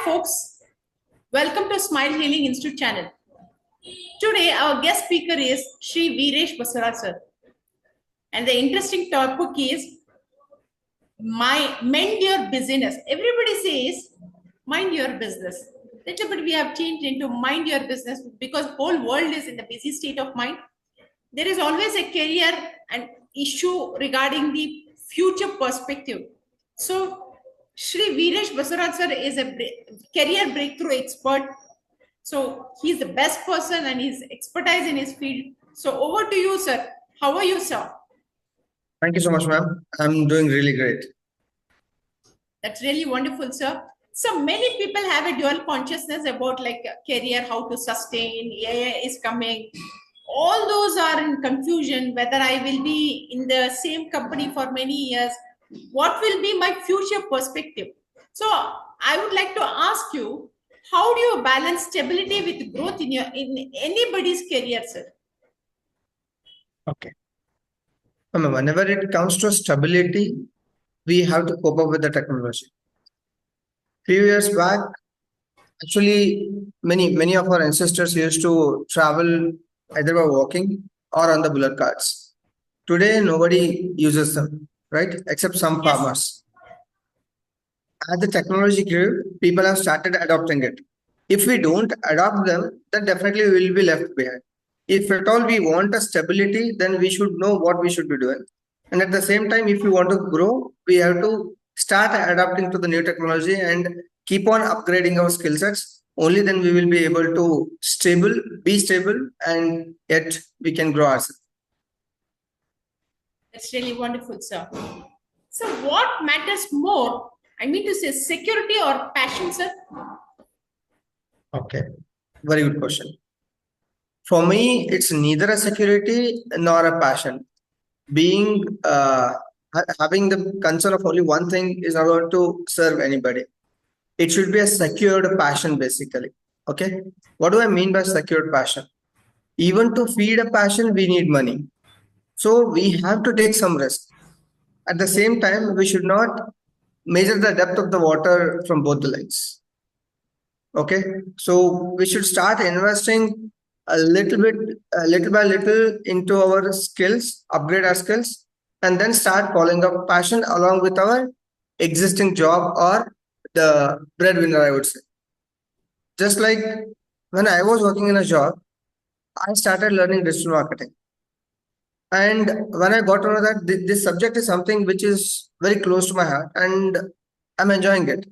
folks, welcome to Smile Healing Institute channel. Today our guest speaker is Shri.Vireesh Basavaraj sir. And the interesting topic is mind your business. Everybody says mind your business. Little bit we have changed into mind your business because whole world is in the busy state of mind. There is always a career and issue regarding the future perspective. So Shri.Vireesh Basavaraj sir is a career breakthrough expert. So he's the best person and he's expertise in his field. So over to you, sir. How are you, sir? Thank you so much, ma'am. I'm doing really great. That's really wonderful, sir. So many people have a dual consciousness about like career, how to sustain, AI is coming. All those are in confusion, whether I will be in the same company for many years, what will be my future perspective? So I would like to ask you, how do you balance stability with growth in anybody's career, sir? Okay. Whenever it comes to stability, we have to cope up with the technology. Few years back, actually, many of our ancestors used to travel either by walking or on the bullock carts. Today, nobody uses them, right? Except some farmers. As the technology grew, people have started adopting it. If we don't adopt them, then definitely we will be left behind. If at all we want a stability, then we should know what we should be doing. And at the same time, if we want to grow, we have to start adapting to the new technology and keep on upgrading our skill sets. Only then we will be able to be stable, and yet we can grow ourselves. That's really wonderful, sir. So what matters more? I mean to say security or passion, sir? Okay, very good question. For me, it's neither a security nor a passion. Having the concern of only one thing is not going to serve anybody. It should be a secured passion, basically. Okay, what do I mean by secured passion? Even to feed a passion, we need money. So we have to take some risk. At the same time, we should not measure the depth of the water from both the legs. Okay, so we should start investing a little by little into our skills, upgrade our skills, and then start following up passion along with our existing job or the breadwinner, I would say. Just like when I was working in a job, I started learning digital marketing. And when I got to know that this subject is something which is very close to my heart and I'm enjoying it,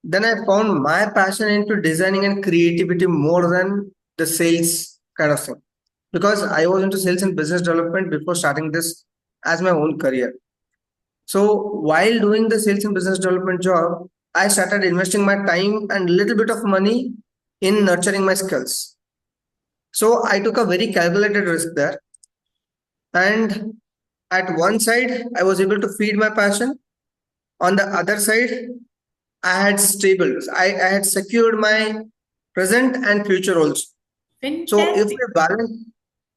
then I found my passion into designing and creativity more than the sales kind of thing. Because I was into sales and business development before starting this as my own career. So while doing the sales and business development job, I started investing my time and little bit of money in nurturing my skills. So I took a very calculated risk there. And at one side, I was able to feed my passion. On the other side, I had secured my present and future also. Fantastic. So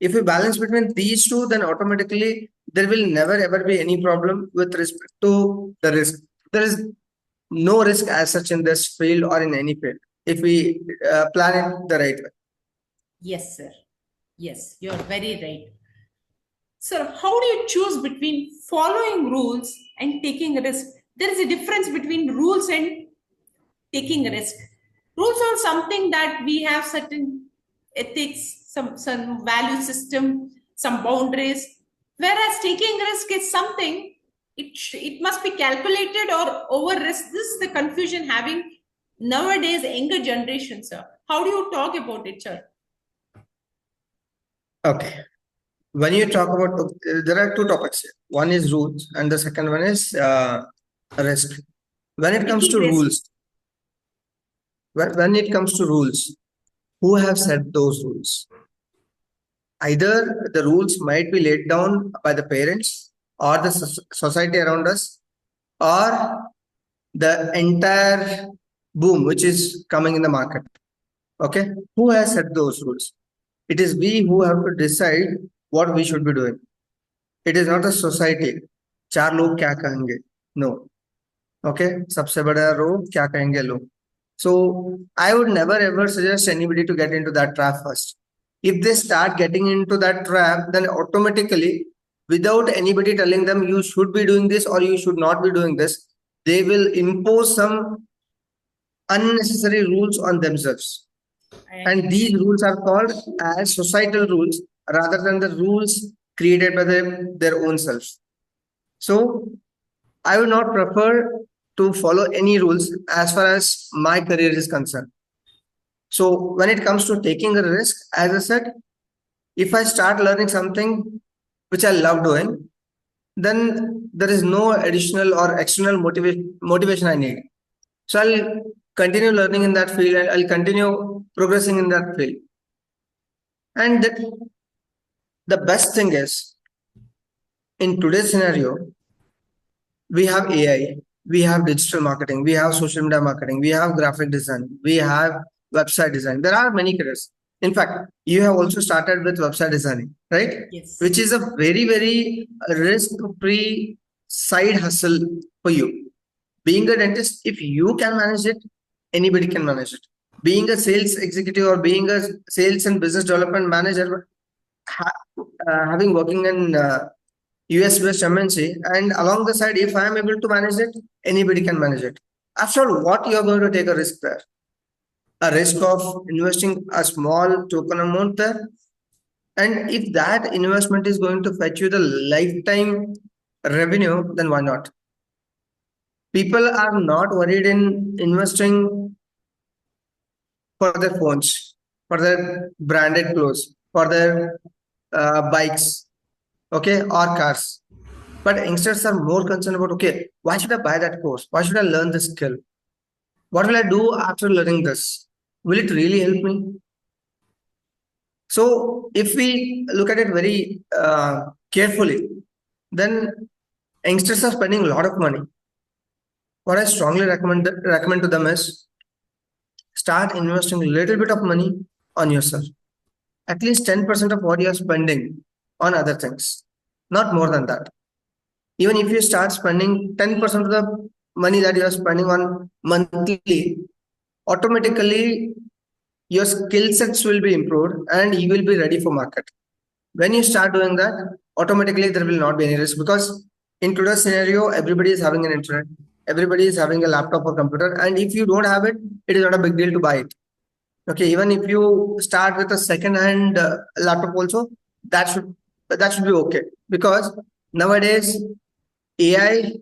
if we balance between these two, then automatically there will never ever be any problem with respect to the risk. There is no risk as such in this field or in any field if we plan it the right way. Yes, sir. Yes, you're very right. Sir, how do you choose between following rules and taking a risk? There is a difference between rules and taking a risk. Rules are something that we have certain ethics, some value system, some boundaries. Whereas taking risk is something, it must be calculated or over risk. This is the confusion having nowadays younger generation, sir. How do you talk about it, sir? Okay. When you talk about, there are two topics here. One is rules and the second one is risk. When it comes to rules, who have set those rules? Either the rules might be laid down by the parents or the society around us, or the entire boom which is coming in the market. Okay, who has set those rules? It is we who have to decide what we should be doing. It is not a society. चार लोग क्या कहेंगे? No. Okay, सबसे बड़ा रोग क्या कहेंगे लोग? So I would never ever suggest anybody to get into that trap first. If they start getting into that trap, then automatically, without anybody telling them you should be doing this or you should not be doing this, they will impose some unnecessary rules on themselves. I And agree. these rules are called as societal rules rather than the rules created by their own selves. So I would not prefer to follow any rules as far as my career is concerned. So when it comes to taking a risk, as I said, if I start learning something which I love doing, then there is no additional or external motivation I need. So I'll continue learning in that field and I'll continue progressing in that field. And the best thing is, in today's scenario, we have AI, we have digital marketing, we have social media marketing, we have graphic design, we have website design. There are many careers. In fact, you have also started with website designing, right? Yes. Which is a very, very risk-free side hustle for you. Being a dentist, if you can manage it, anybody can manage it. Being a sales executive or being a sales and business development manager, having working in US based MNC, and along the side, if I am able to manage it, anybody can manage it. After all, what you are going to take a risk there? A risk of investing a small token amount there. And if that investment is going to fetch you the lifetime revenue, then why not? People are not worried in investing for their phones, for their branded clothes, for their bikes, okay, or cars. But youngsters are more concerned about, okay, why should I buy that course? Why should I learn this skill? What will I do after learning this? Will it really help me? So, if we look at it very carefully, then youngsters are spending a lot of money. What I strongly recommend to them is start investing a little bit of money on yourself. At least 10% of what you are spending on other things, not more than that. Even if you start spending 10% of the money that you are spending on monthly, automatically your skill sets will be improved and you will be ready for market. When you start doing that, automatically there will not be any risk, because in today's scenario, everybody is having an internet, everybody is having a laptop or computer, and if you don't have it, it is not a big deal to buy it. Okay, even if you start with a second hand laptop also, that should that should be okay, because nowadays AI,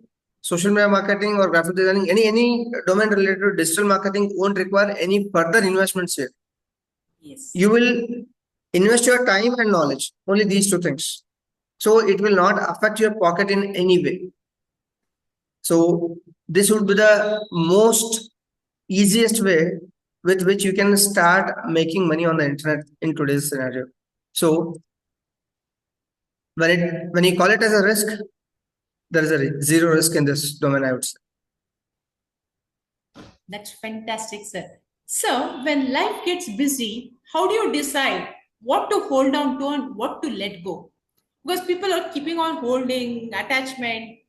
social media marketing or graphic designing, any domain related to digital marketing won't require any further investments here. Yes. You will invest your time and knowledge, only these two things. So it will not affect your pocket in any way. So this would be the most easiest way with which you can start making money on the internet in today's scenario. So when you call it as a risk, there is a zero risk in this domain, I would say. That's fantastic, sir. So, when life gets busy, how do you decide what to hold on to and what to let go? Because people are keeping on holding attachment,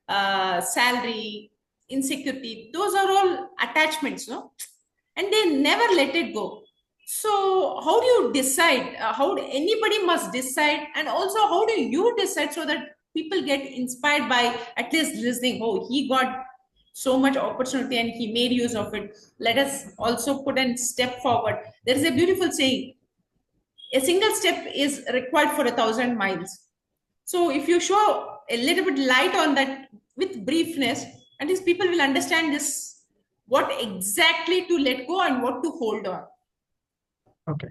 salary, insecurity. Those are all attachments, no? And they never let it go. So, how do you decide? How do, anybody must decide, and also how do you decide so that people get inspired by at least listening? Oh, he got so much opportunity and he made use of it. Let us also put a step forward. There is a beautiful saying: a single step is required for 1,000 miles. So, if you show a little bit light on that with briefness, at least people will understand this, what exactly to let go and what to hold on. Okay.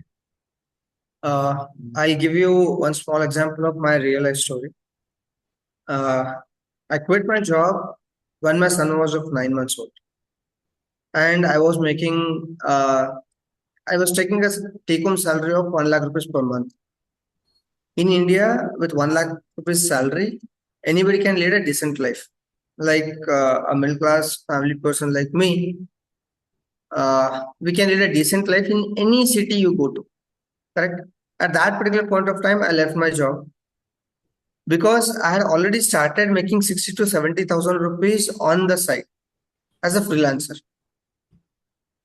I'll give you one small example of my real life story. I quit my job when my son was of 9 months old, and I was taking a take-home salary of 1 lakh rupees per month. In India, with 1 lakh rupees salary, anybody can lead a decent life. Like a middle class family person like me, we can lead a decent life in any city you go to. Correct. At that particular point of time, I left my job because I had already started making 60 to 70,000 rupees on the side as a freelancer.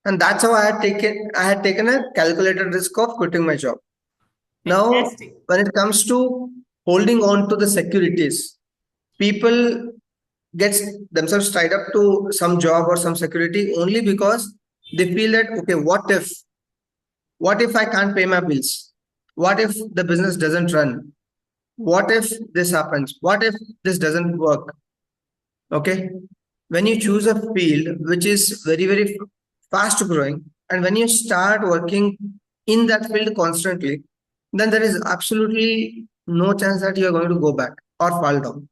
And that's how I had taken a calculated risk of quitting my job. Now, Fantastic. when it comes to holding on to the securities, people get themselves tied up to some job or some security only because they feel that, okay, what if I can't pay my bills? What if the business doesn't run? What if this happens? What if this doesn't work? Okay. When you choose a field which is very, very fast growing, and when you start working in that field constantly, then there is absolutely no chance that you are going to go back or fall down.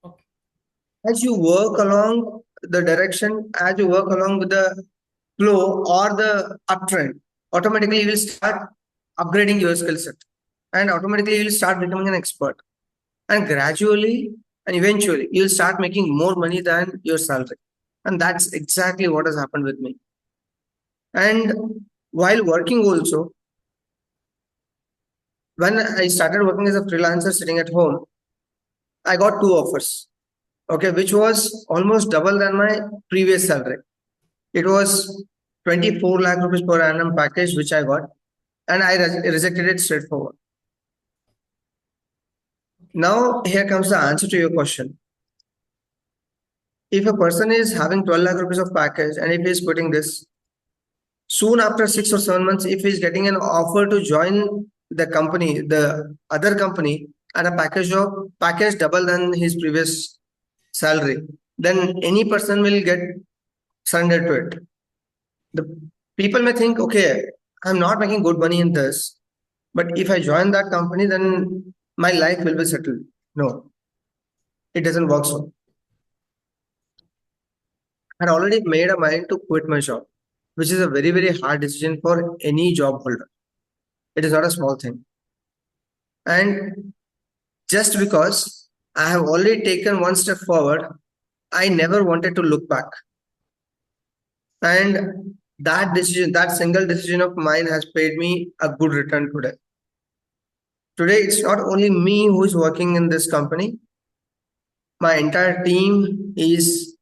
Okay. As you work along the direction, as you work along with the flow or the uptrend, automatically you will start upgrading your skill set, and automatically you will start becoming an expert. And gradually and eventually you'll start making more money than your salary. And that's exactly what has happened with me. And while working also, when I started working as a freelancer sitting at home, I got two offers, okay, which was almost double than my previous salary. It was 24 lakh rupees per annum package which I got, and I rejected it straightforward. Now here comes the answer to your question. If a person is having 12 lakh rupees of package and if he is quitting this, soon after 6 or 7 months, if he is getting an offer to join the company, the other company, at a package double than his previous salary, then any person will get surrendered to it. The people may think, okay, I'm not making good money in this, but if I join that company, then my life will be settled. No, it doesn't work so. I had already made a mind to quit my job, which is a very, very hard decision for any job holder. It is not a small thing. And just because I have already taken one step forward, I never wanted to look back. And that decision, that single decision of mine has paid me a good return today. Today, it's not only me who is working in this company, my entire team is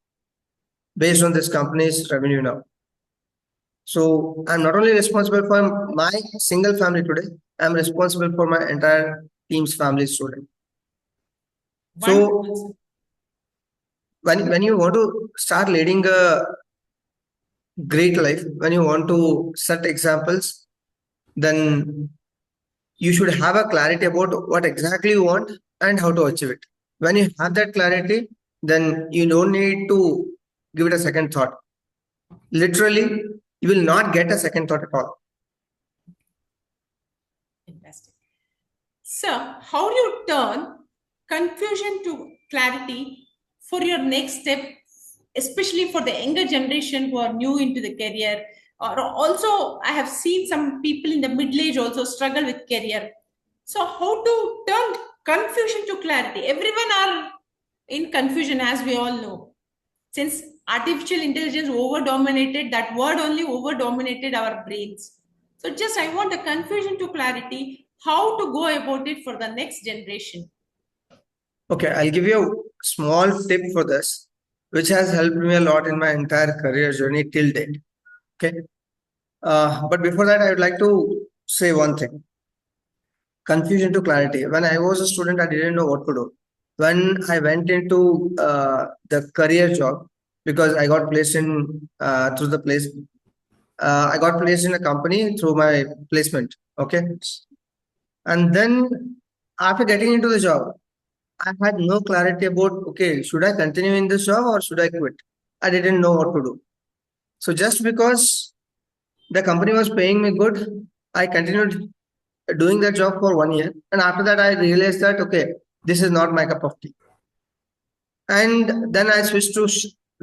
based on this company's revenue now. So I'm not only responsible for my single family today, I'm responsible for my entire team's families today. Wonderful, So sir. when you want to start leading a great life, when you want to set examples, then you should have a clarity about what exactly you want and how to achieve it. When you have that clarity, then you don't need to give it a second thought. Literally, you will not get a second thought at all. Fantastic. Sir, how do you turn confusion to clarity for your next step, especially for the younger generation who are new into the career? Or also, I have seen some people in the middle age also struggle with career. So, how to turn confusion to clarity? Everyone are in confusion, as we all know. Since artificial intelligence over dominated, that word only over dominated our brains. So just I want a confusion to clarity, how to go about it for the next generation. Okay, I'll give you a small tip for this, which has helped me a lot in my entire career journey till date. Okay. But before that, I would like to say one thing. Confusion to clarity. When I was a student, I didn't know what to do. When I went into the career job, because I got placed in through the place, I got placed in a company through my placement. Okay. And then after getting into the job, I had no clarity about, okay, should I continue in this job or should I quit? I didn't know what to do. So just because the company was paying me good, I continued doing that job for 1 year. And after that, I realized that, okay, this is not my cup of tea. And then I switched to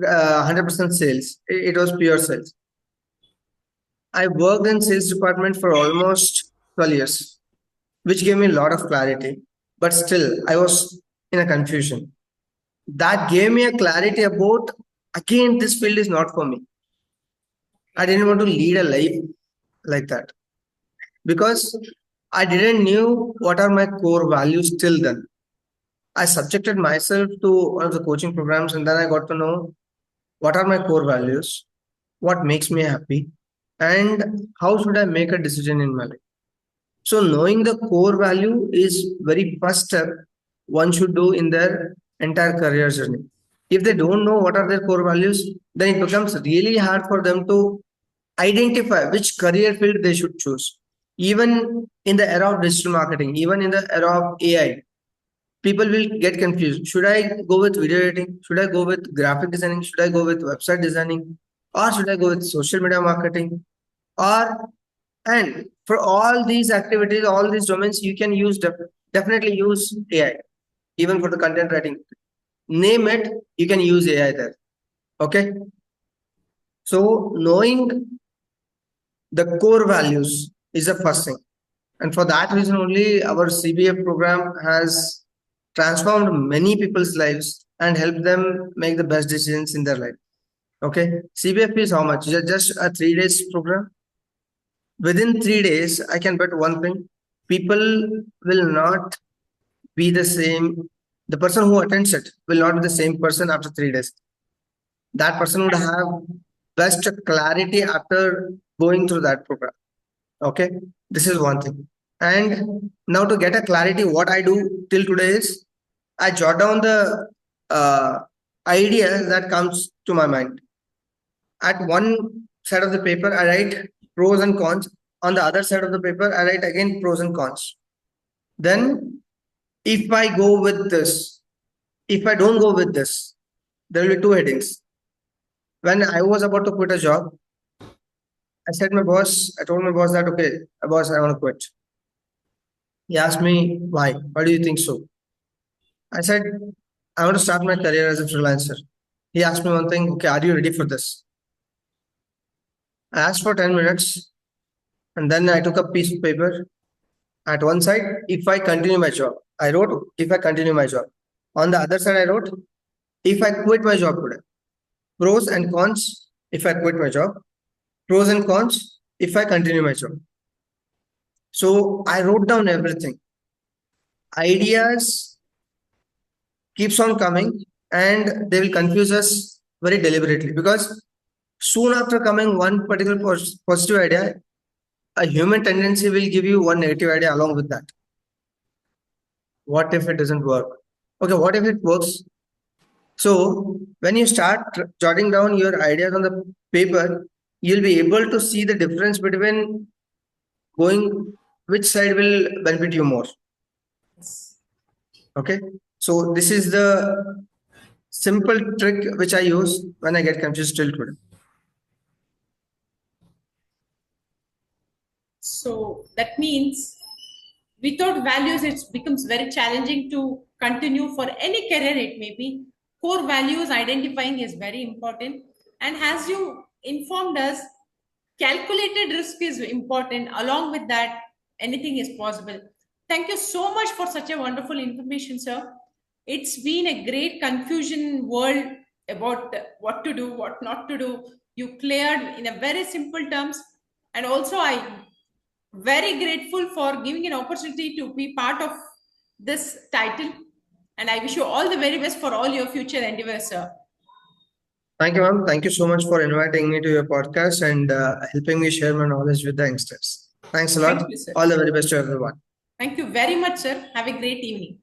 100% sales. It was pure sales. I worked in sales department for almost 12 years, which gave me a lot of clarity. But still, I was in a confusion. That gave me a clarity about, again, this field is not for me. I didn't want to lead a life like that because I didn't knew what are my core values till then. I subjected myself to one of the coaching programs and then I got to know what are my core values. what makes me happy, and how should I make a decision in my life. So knowing the core value is very first step one should do in their entire career journey. If they don't know what are their core values, then it becomes really hard for them to identify which career field they should choose. Even in the era of digital marketing, even in the era of AI, people will get confused. Should I go with video editing? Should I go with graphic designing? Should I go with website designing? Or should I go with social media marketing? Or and for all these activities, all these domains, you can use definitely use AI. Even for the content writing, name it, you can use AI there. Okay. So knowing the core values is the first thing. And for that reason only, our CBA program has transformed many people's lives and helped them make the best decisions in their life. Okay. CBF is how much? Just a 3 days program. Within 3 days, I can bet one thing: people will not be the same. The person who attends it will not be the same person after 3 days. That person would have best clarity after going through that program. Okay, this is one thing. And now to get a clarity, what I do till today is I jot down the idea that comes to my mind. At one side of the paper, I write pros and cons. On the other side of the paper, I write again pros and cons. Then, if I go with this, if I don't go with this, there will be two headings. When I was about to quit a job, I told my boss that, okay, boss, I want to quit. He asked me, why? Why do you think so? I said, I want to start my career as a freelancer. He asked me one thing, okay, are you ready for this? I asked for 10 minutes and then I took a piece of paper. At one side, if I continue my job, I wrote, if I continue my job. On the other side, I wrote, if I quit my job today. Pros and cons if I quit my job. Pros and cons if I continue my job. So I wrote down everything. Ideas keeps on coming and they will confuse us very deliberately because soon after coming one particular positive idea, a human tendency will give you one negative idea along with that. What if it doesn't work? Okay, what if it works? So when you start jotting down your ideas on the paper, you'll be able to see the difference between going which side will benefit you more. Okay. So this is the simple trick which I use when I get confused till today. So that means without values, it becomes very challenging to continue for any career it may be. Core values identifying is very important. And as you informed us, calculated risk is important. Along with that, anything is possible. Thank you so much for such a wonderful information, sir. It's been a great confusion world about what to do, what not to do. You cleared in a very simple terms. And also, I very grateful for giving an opportunity to be part of this title. And I wish you all the very best for all your future endeavors, sir. Thank you, ma'am. Thank you so much for inviting me to your podcast and helping me share my knowledge with the youngsters. Thanks a lot. Thank you, sir. All the very best to everyone. Thank you very much, sir. Have a great evening.